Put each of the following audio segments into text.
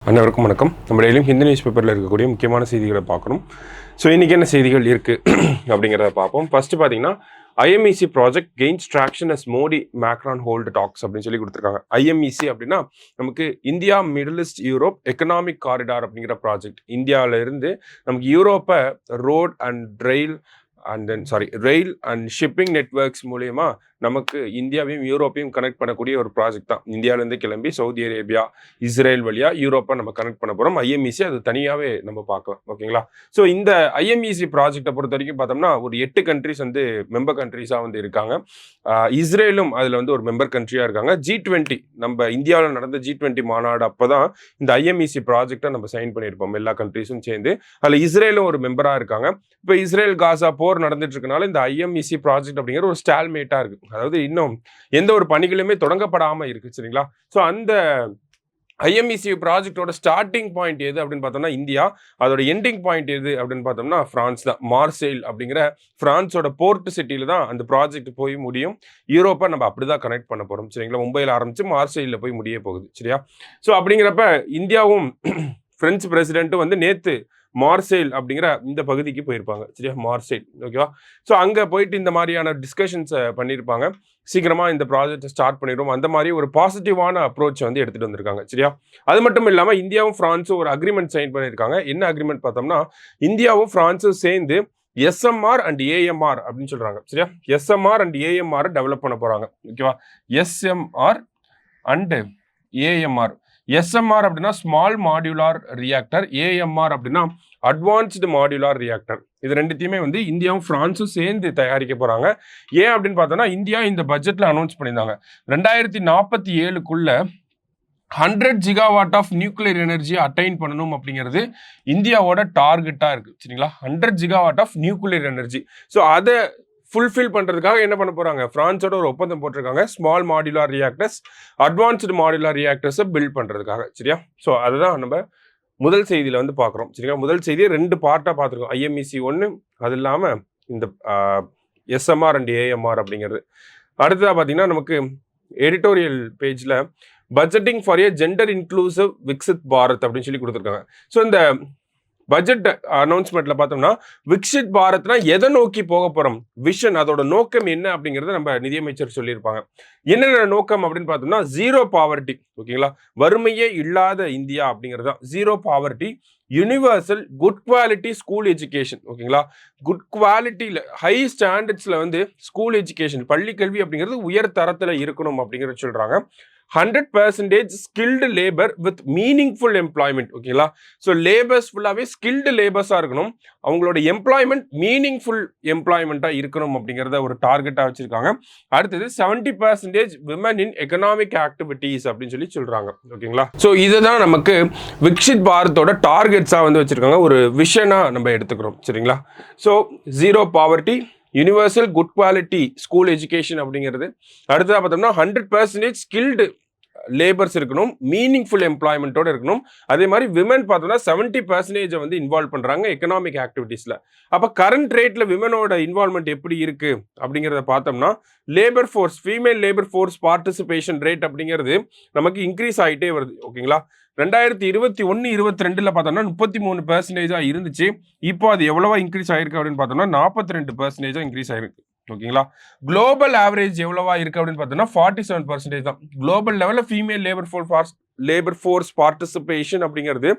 அனைவருக்கும் வணக்கம். நம்ம டெய்லியும் ஹிந்தி நியூஸ் பேப்பரில் இருக்கக்கூடிய முக்கியமான செய்திகளை பார்க்கணும். ஸோ இன்றைக்கி என்ன செய்திகள் இருக்குது அப்படிங்கிறத பார்ப்போம். ஃபஸ்ட்டு பார்த்தீங்கன்னா IMEC project gains traction as Modi Macron hold talks அப்படின்னு சொல்லி கொடுத்துருக்காங்க. ஐஎம்இசி அப்படின்னா நமக்கு India Middle East Europe economic corridor அப்படிங்கிற ப்ராஜெக்ட். இந்தியாவிலேருந்து நமக்கு யூரோப்பை road and rail and shipping networks மூலயமா நமக்கு இந்தியாவையும் யூரோப்பையும் கனெக்ட் பண்ணக்கூடிய ஒரு ப்ராஜெக்ட் தான். இந்தியாவிலேருந்து கிளம்பி சவுதி அரேபியா, இஸ்ரேல் வழியாக யூரோப்பை நம்ம கனெக்ட் பண்ண போகிறோம். ஐஎம்இசி அது தனியாகவே நம்ம பார்க்கலாம். ஓகேங்களா? ஸோ இந்த ஐஎம்இசி ப்ராஜெக்டை பொறுத்த வரைக்கும் பார்த்தோம்னா ஒரு 8 கண்ட்ரிஸ் மெம்பர் கண்ட்ரிஸாக இருக்காங்க. இஸ்ரேலும் அதில் ஒரு மெம்பர் கண்ட்ரியாக இருக்காங்க. G20 நம்ம இந்தியாவில் நடந்த G20 மாநாடு அப்போ தான் இந்த ஐஎம்இசி ப்ராஜெக்டை நம்ம சைன் பண்ணியிருப்போம் எல்லா கண்ட்ரிஸும் சேர்ந்து. அதில் இஸ்ரேலும் ஒரு மெம்பராக இருக்காங்க. இப்போ இஸ்ரேல் காசா போர் நடந்துட்டு இருக்கனால இந்த ஐஎம்இசி ப்ராஜெக்ட் அப்படிங்கிற ஒரு ஸ்டால்மேட்டாக இருக்குது. அதாவது இன்னும் எந்த ஒரு பணிகளுமே தொடங்கப்படாமல் இருக்குது. சரிங்களா? ஸோ அந்த ஐஎம்இசி ப்ராஜெக்டோட ஸ்டார்டிங் பாயிண்ட் எது அப்படின்னு பார்த்தோம்னா இந்தியா, அதோட எண்டிங் பாயிண்ட் எது அப்படின்னு பார்த்தோம்னா ஃப்ரான்ஸ் தான். மார்செயில் அப்படிங்கிற ஃப்ரான்ஸோட போர்ட் சிட்டியில் தான் அந்த ப்ராஜெக்ட் போய் முடியும். யூரோப்பை நம்ம அப்படி தான் கனெக்ட் பண்ண போகிறோம். சரிங்களா? மும்பையில் ஆரம்பித்து மார்செயிலில் போய் முடிய போகுது. சரியா? ஸோ அப்படிங்கிறப்ப இந்தியாவும் பிரெஞ்சு பிரசிடென்ட்டும் நேற்று மார்செயில் அப்படிங்கிற இந்த பகுதிக்கு போயிருப்பாங்க. சரியா? மார்செயில். ஓகேவா? ஸோ அங்கே போயிட்டு இந்த மாதிரியான டிஸ்கஷன்ஸை பண்ணியிருப்பாங்க. சீக்கிரமாக இந்த ப்ராஜெக்டை ஸ்டார்ட் பண்ணிடுவோம், அந்த மாதிரி ஒரு பாசிட்டிவான அப்ரோச் எடுத்துகிட்டு வந்திருக்காங்க. சரியா? அது மட்டும் இல்லாமல் இந்தியாவும் ஃப்ரான்ஸும் ஒரு அக்ரிமெண்ட் சைன் பண்ணியிருக்காங்க. என்ன அக்ரிமெண்ட் பார்த்தோம்னா இந்தியாவும் ஃப்ரான்ஸும் சேர்ந்து எஸ்எம்ஆர் அண்ட் ஏஎம்ஆர் அப்படின்னு சொல்கிறாங்க. சரியா? எஸ்எம்ஆர் அண்ட் ஏஎம்ஆர் டெவலப் பண்ண போகிறாங்க. ஓகேவா? SMR and AMR. எஸ்எம்ஆர் அப்படின்னா ஸ்மால் மாடியுலார் ரியாக்டர், ஏஎம்ஆர் அப்படின்னா அட்வான்ஸ்டு மாடியுலார் ரியாக்டர். இது ரெண்டுத்தையுமே இந்தியாவும் ஃப்ரான்ஸும் சேர்ந்து தயாரிக்க போகிறாங்க. ஏன் அப்படின்னு பார்த்தோன்னா இந்தியா இந்த பட்ஜெட்டில் அனௌன்ஸ் பண்ணியிருந்தாங்க 2047க்குள்ள 100 ஜிகாவாட் ஆஃப் நியூக்ளியர் எனர்ஜியை அட்டைன் பண்ணணும் அப்படிங்கிறது இந்தியாவோட டார்கெட்டாக இருக்குது. சரிங்களா? 100 gigawatt of nuclear energy. So அதை ஃபுல்ஃபில் பண்ணுறதுக்காக என்ன பண்ண போகிறாங்க, ஃப்ரான்ஸோட ஒரு ஒப்பந்தம் போட்டிருக்காங்க. Small modular reactors, advanced modular ரியாக்டர்ஸை பில்ட் பண்ணுறதுக்காக. சரியா? ஸோ அதுதான் நம்ம முதல் செய்தியில் பார்க்குறோம். சரிங்களா? முதல் செய்தியை 2 பார்ட்டாக பார்த்துருக்கோம். ஐஎம்இசி 1, அது இல்லாமல் இந்த எஸ்எம்ஆர் அண்ட் ஏஎம்ஆர் அப்படிங்கிறது. அடுத்ததாக பார்த்தீங்கன்னா நமக்கு எடிட்டோரியல் பேஜில் budgeting for A gender inclusive Viksit Bharat அப்படின்னு சொல்லி கொடுத்துருக்காங்க. ஸோ இந்த பட்ஜெட் அனௌன்ஸ்மெண்ட்ல பார்த்தோம்னா விக்சித் பாரத்னா எதை நோக்கி போக போறோம், விஷன், அதோட நோக்கம் என்ன அப்படிங்கறத நம்ம நிதியமைச்சர் சொல்லியிருப்பாங்க. என்னென்ன நோக்கம் அப்படின்னு பார்த்தோம்னா ஜீரோ பாவர்ட்டி. ஓகேங்களா? வறுமையே இல்லாத இந்தியா அப்படிங்கிறது தான் zero poverty. Universal good quality school education. ஓகேங்களா? குட் குவாலிட்டியில் ஹை ஸ்டாண்டர்ட்ஸில் ஸ்கூல் எஜுகேஷன், பள்ளி கல்வி அப்படிங்கிறது உயர் தரத்தில் இருக்கணும் அப்படிங்கிறத சொல்றாங்க. 100% skilled labour with meaningful employment. ஓகேங்களா? ஸோ லேபர்ஸ் ஃபுல்லாகவே ஸ்கில்டு லேபர்ஸாக இருக்கணும், அவங்களோட எம்ப்ளாய்மெண்ட் மீனிங்ஃபுல் எம்ப்ளாய்மெண்ட்டாக இருக்கணும் அப்படிங்கிறத ஒரு டார்கெட்டாக வச்சுருக்காங்க. அடுத்தது 70% விமன் இன் எக்கனாமிக் ஆக்டிவிட்டீஸ் அப்படின்னு சொல்லி சொல்கிறாங்க. ஓகேங்களா? ஸோ இதுதான் நமக்கு விக்சித் பாரத்தோட டார்கெட்ஸாக வச்சுருக்காங்க, ஒரு விஷனாக நம்ம எடுத்துக்கிறோம். சரிங்களா? So zero poverty, universal good quality school education அப்படிங்கிறது. அடுத்ததாக பார்த்தோம்னா 100% ஸ்கில்டு லேபர்ஸ் இருக்கணும், மீனிங்ஃபுல் எம்ப்ளாய்மெண்ட்டோட இருக்கணும். அதே மாதிரி விமன் பார்த்தோம்னா 70% இன்வால்வ் பண்ணுறாங்க எக்கனாமிக் ஆக்டிவிட்டீஸில். அப்போ கரண்ட் ரேட்டில் விமனோட இன்வால்வ்மெண்ட் எப்படி இருக்குது அப்படிங்கிறத பார்த்தோம்னா labour force, female labour force participation rate அப்படிங்கிறது நமக்கு இன்க்ரீஸ் ஆகிட்டே வருது. ஓகேங்களா? 2021-22 பார்த்தோம்னா 33% இருந்துச்சு. இப்போ அது எவ்வளவா இன்க்ரீஸ் ஆயிருக்கு அப்படின்னு பார்த்தோம்னா 42% இன்க்ரீஸ் ஆயிருக்கு. ஓகேங்களா? குளோபல் ஆவரேஜ் எவ்வளவா இருக்கு அப்படின்னு பார்த்தோம்னா 47% தான். குளோபல் லெவலில் ஃபீமேல் லேபர் ஃபோர்ஸ் பார்ட்டிசிபேஷன் அப்படிங்கிறது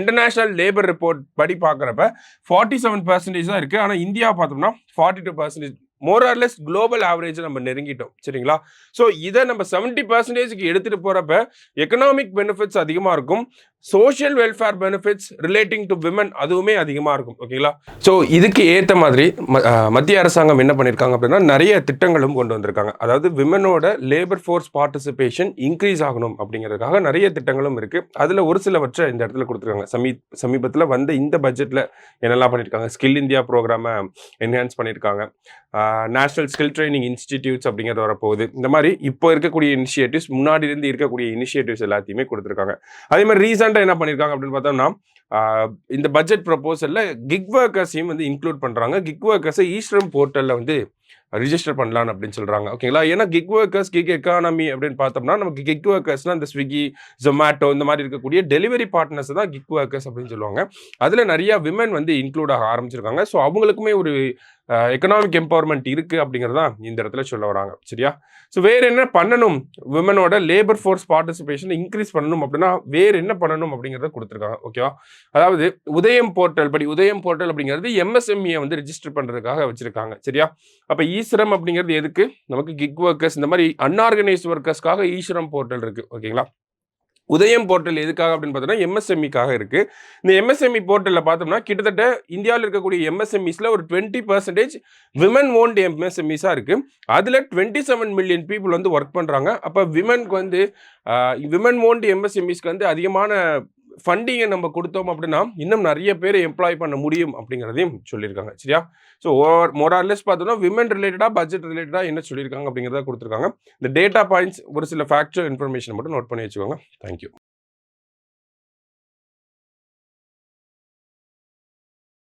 இன்டர்நேஷனல் லேபர் ரிப்போர்ட் படி பார்க்குறப்ப 47% தான் இருக்குது. ஆனால் இந்தியா பார்த்தோம்னா 42%. More or less global average நம்ம நெருங்கிட்டோம். சரிங்களா? ஸோ இதை நம்ம 70%க்கு எடுத்துகிட்டு போகிறப்ப எக்கனாமிக் பெனிஃபிட்ஸ் அதிகமாக இருக்கும், social welfare benefits relating to women அதுவுமே அதிகமாக இருக்கும். ஓகேங்களா? ஸோ இதுக்கு ஏற்ற மாதிரி மத்திய அரசாங்கம் என்ன பண்ணியிருக்காங்க அப்படின்னா நிறைய திட்டங்களும் கொண்டு வந்திருக்காங்க. அதாவது விமனோட லேபர் ஃபோர்ஸ் பார்ட்டிசிபேஷன் இன்க்ரீஸ் ஆகணும் அப்படிங்கிறதுக்காக நிறைய திட்டங்களும் இருக்குது. அதில் ஒரு சிலவற்றை இந்த இடத்துல கொடுத்துருக்காங்க. சமீபத்தில் இந்த பட்ஜெட்டில் என்னெல்லாம் பண்ணியிருக்காங்க, ஸ்கில் இந்தியா ப்ரோக்ராமை என்ஹான்ஸ் பண்ணியிருக்காங்க, நேஷனல் ஸ்கில் ட்ரைனிங் இன்ஸ்டிடியூட்ஸ் அப்படிங்கிறது வரப்போகுது. இந்த மாதிரி இப்போ இருக்கக்கூடிய இனிஷியேட்டிவ்ஸ், முன்னாடி இருந்து இருக்கக்கூடிய இனிஷியேட்டிவ்ஸ் எல்லாத்தையுமே கொடுத்துருக்காங்க. அதே மாதிரி ரீசெண்டாக என்ன பண்ணியிருக்காங்க அப்படின்னு பார்த்தோம்னா இந்த பட்ஜெட் ப்ரொபோசலில் கிக் ஒர்க்கர்ஸையும் இன்க்ளூட் பண்ணுறாங்க. கிக் ஒர்க்கர்ஸை ஈஸ்டர்ன் போர்ட்டலில் ரிஜிஸ்டர் பண்ணலாம் அப்படின்னு சொல்றாங்க. ஓகேங்களா? ஏன்னா கிக் ஒர்க்கர்ஸ், கிக் எக்கானமி அப்படின்னு பார்த்தோம்னா நமக்கு கிக் ஒர்க்கர்ஸ்னா இந்த ஸ்விக்கி, ஜொமேட்டோ இந்த மாதிரி இருக்கக்கூடிய டெலிவரி பார்ட்னர்ஸ் தான் கிக் ஒர்க்கர்ஸ் அப்படின்னு சொல்லுவாங்க. அதுல நிறைய விமன் வந்து இன்க்ளூட் ஆக ஆரம்பிச்சிருக்காங்க. ஸோ அவங்களுக்குமே ஒரு எக்கனாமிக் எம்பவர்மெண்ட் இருக்கு அப்படிங்கிறதா இந்த இடத்துல சொல்ல வராங்க. சரியா? ஸோ வேற என்ன பண்ணணும், விமனோட லேபர் ஃபோர்ஸ் பார்ட்டிசிபேஷன் இன்க்ரீஸ் பண்ணணும் அப்படின்னா வேற என்ன பண்ணணும் அப்படிங்கிறத கொடுத்துருக்காங்க. ஓகேவா? அதாவது உதயம் போர்ட்டல் படி, உதயம் போர்ட்டல் அப்படிங்கிறது எம்எஸ்எம்இ வந்து ரிஜிஸ்டர் பண்றதுக்காக வச்சிருக்காங்க. சரியா? அப்ப ஈஸ்ரம் அப்படிங்கிறது எதுக்கு? நமக்கு கிக் ஒர்க்கர்ஸ் இந்த மாதிரி அன்ஆர்கனைஸ்ட் ஒர்க்கர்ஸ்க்காக ஈஸ்ரம் போர்ட்டல் இருக்கு. ஓகேங்களா? உதயம் போர்ட்டல் எதுக்காக அப்படின்னு பார்த்தோம்னா எம்எஸ்எம்இக்காக இருக்கு. இந்த எம்எஸ்எம்இ போர்ட்டலில் பார்த்தோம்னா கிட்டத்தட்ட இந்தியாவில் இருக்கக்கூடிய எம்எஸ்எம்இஸ்ல ஒரு 20% விமன் ஓன்ட் எம்எஸ்எம்இஸாக இருக்கு. அதில் 27 மில்லியன் பீப்புள் வந்து ஒர்க் பண்ணுறாங்க. அப்போ விமனுக்கு வந்து விமன் ஓன்ட் எம்எஸ்எம்இஸ்க்கு வந்து அதிகமான ஃபண்டிங்கை நம்ம கொடுத்தோம் அப்படின்னா இன்னும் நிறைய பேர் எம்ப்ளாய் பண்ண முடியும் அப்படிங்கிறதையும் சொல்லியிருக்காங்க. சரியா? ஸோ மோரார்லெஸ் பார்த்தோம்னா விமன் ரிலேட்டடாக பட்ஜெட் ரிலேட்டடாக என்ன சொல்லியிருக்காங்க அப்படிங்கிறத கொடுத்துருக்காங்க. இந்த டேட்டா பாயிண்ட்ஸ் ஒரு சில ஃபேக்சுவல் இன்ஃபர்மேஷன் மட்டும் நோட் பண்ணி வச்சுக்கோங்க. தேங்க்யூ.